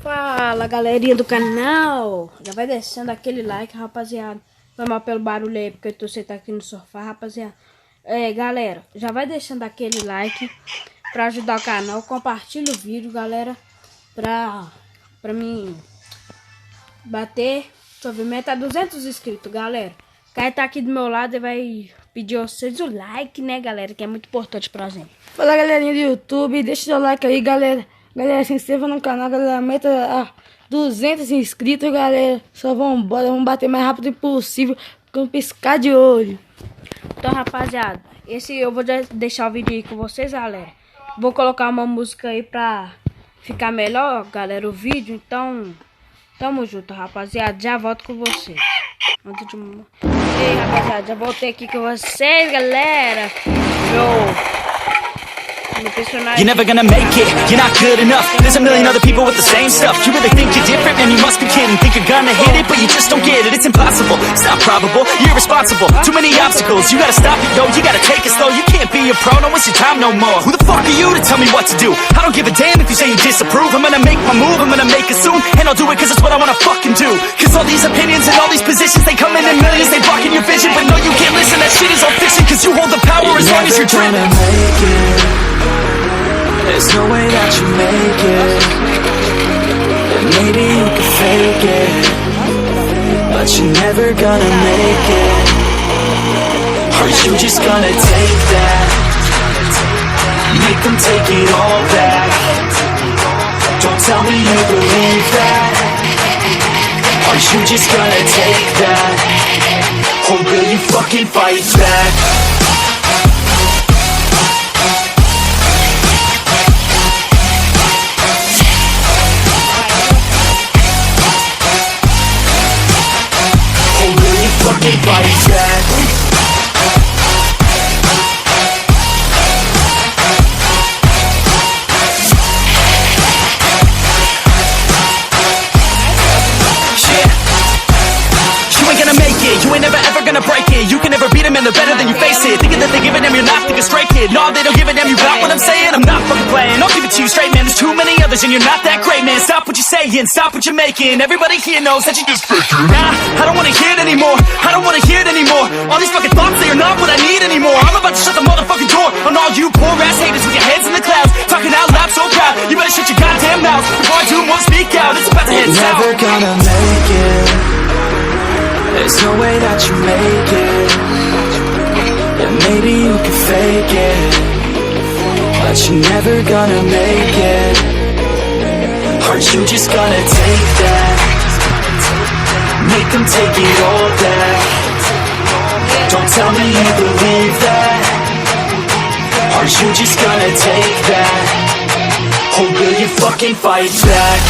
Fala, galerinha do canal, já vai descendo aquele like, rapaziada. Foi mal pelo barulho aí, porque eu tô sentado aqui no sofá, rapaziada. Galera, já vai deixando aquele like pra ajudar o canal. Compartilha o vídeo, galera, pra mim bater, deixa eu ver, meta 200 inscritos, galera. Quem tá aqui do meu lado e vai pedir a vocês o like, né, galera, que é muito importante pra gente. Fala, galerinha do YouTube, deixa o seu like aí, galera. Galera, se inscreva no canal, galera. Meta a 200 inscritos, galera. Só vambora, vamos bater mais rápido possível com um piscar de olho. Então, rapaziada, eu vou deixar o vídeo aí com vocês, galera. Vou colocar uma música aí pra ficar melhor, galera, o vídeo. Então, tamo junto, rapaziada. Já volto com vocês. Ei, rapaziada, já voltei aqui com vocês, galera. You're never gonna make it, you're not good enough. There's a million other people with the same stuff. You really think you're different? Man, you must be kidding. Think you're gonna hit it, but you just don't get it. It's impossible, it's not probable, you're irresponsible. Too many obstacles, you gotta stop it, yo. You gotta take it slow, you can't be a pro. Don't waste your time no more. Who the fuck are you to tell me what to do? I don't give a damn if you say you disapprove. I'm gonna make my move, I'm gonna make it soon. And I'll do it cause it's what I wanna fucking do. Cause all these opinions and all these positions, they come in millions. They blocking your vision, but no, you can't listen. That shit is all fiction. Cause you hold the power as long as you're driven. There's no way that you make it. And maybe you can fake it, but you're never gonna make it. Are you just gonna take that? Make them take it all back. Don't tell me you believe that. Are you just gonna take that? Or will you fucking fight back? Fight back. You ain't gonna make it, you ain't never ever gonna break it. You can never beat them and they're better than you face it. Thinking that they give a damn, you're not thinking straight, kid. No, they don't give a damn, you got what I'm saying? I'm not fucking playing, I'll give it to you straight, man. There's too many others and you're not that great, man. Stop what you're saying, stop what you're making. Everybody here knows that you just faking. Nah, I don't wanna hear it anymore, I don't wanna hear it anymore. All these fucking thoughts, they are not what I need anymore. I'm about to shut the motherfucking door on all you poor ass haters with your heads in the clouds, talking out loud so proud. You better shut your goddamn mouth before I do more speak out. It's about to head south. You're never gonna make it. There's no way that you make it. And maybe you can fake it, but you're never gonna make it. Aren't you just gonna take that? Make them take it all back. Don't tell me you believe that. Aren't you just gonna take that? Or will you fucking fight back?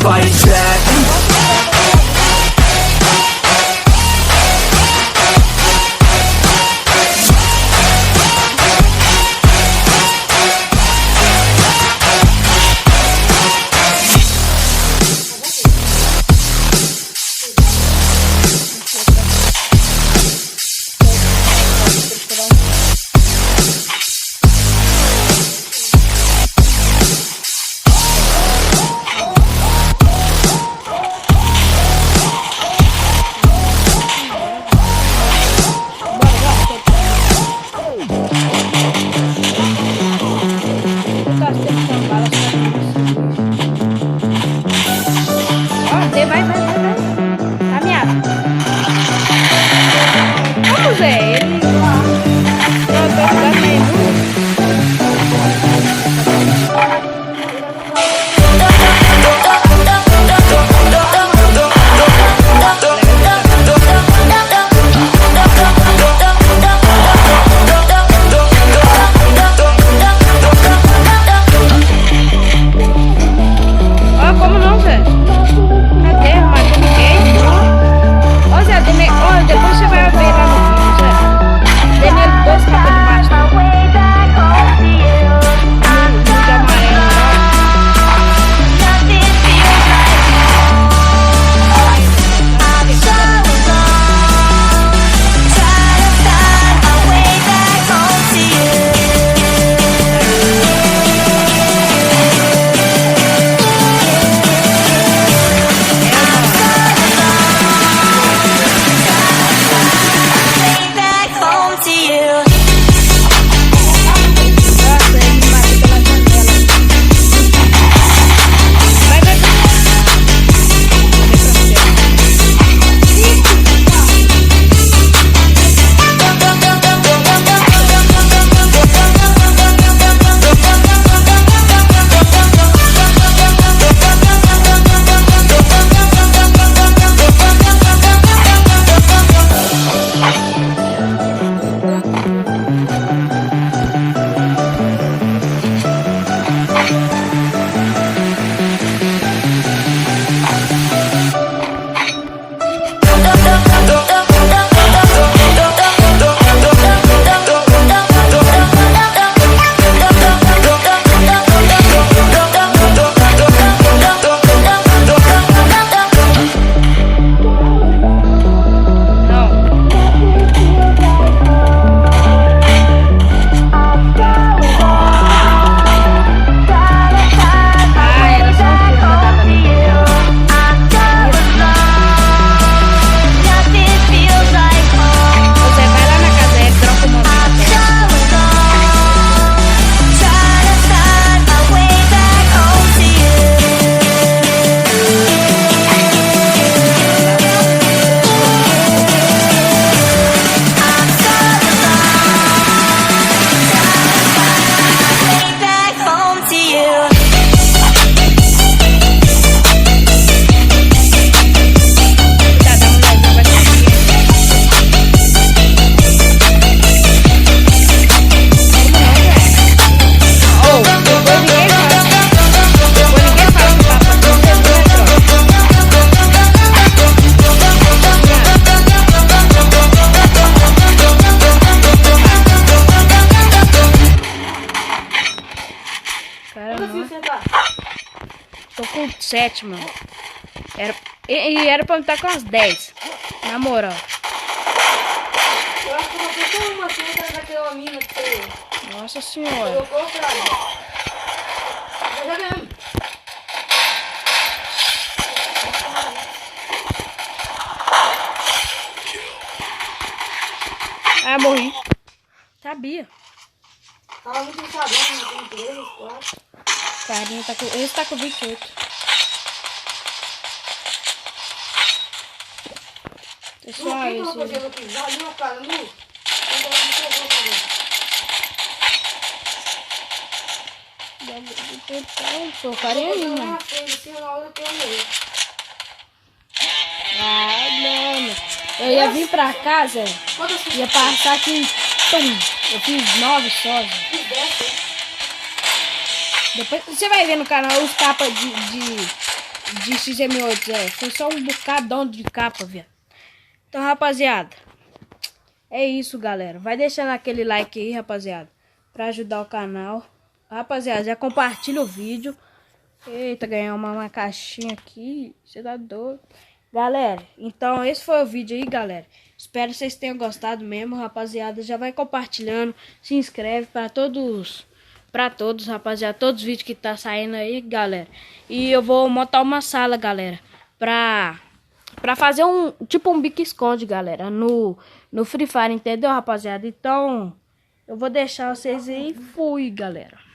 Fight back. 7, mano. Era pra eu estar com as 10. Na moral. Eu acho que eu vou ter só uma cena daquela mina que você Nossa senhora. colocou pra mim. Já ganhamos. Ah, morri. Sabia. Tava muito sabendo, tem 3, 4. Carinha tá com... Esse tá com 28. Pessoal, Não, quem esse... colocou gelo aqui? Já viu, cara? Não. Quem colocou no seu gelo, Sou carinha aí, mano. Ah, mano. Eu ia vir pra casa, ia passar aqui. Tum, eu fiz 9 só. Depois você vai ver no canal os capas de XM8, Foi só um bocadão de capa, viado. Então, rapaziada, é isso, galera. Vai deixando aquele like aí, rapaziada, pra ajudar o canal. Rapaziada, já compartilha o vídeo. Eita, ganhei uma caixinha aqui. Você tá doido. Galera, então esse foi o vídeo aí, galera. Espero que vocês tenham gostado mesmo, rapaziada. Já vai compartilhando, se inscreve pra todos, rapaziada. Todos os vídeos que tá saindo aí, galera. E eu vou montar uma sala, galera, pra fazer tipo um bico-esconde, galera, no Free Fire, entendeu, rapaziada? Então, eu vou deixar vocês aí. Fui, galera.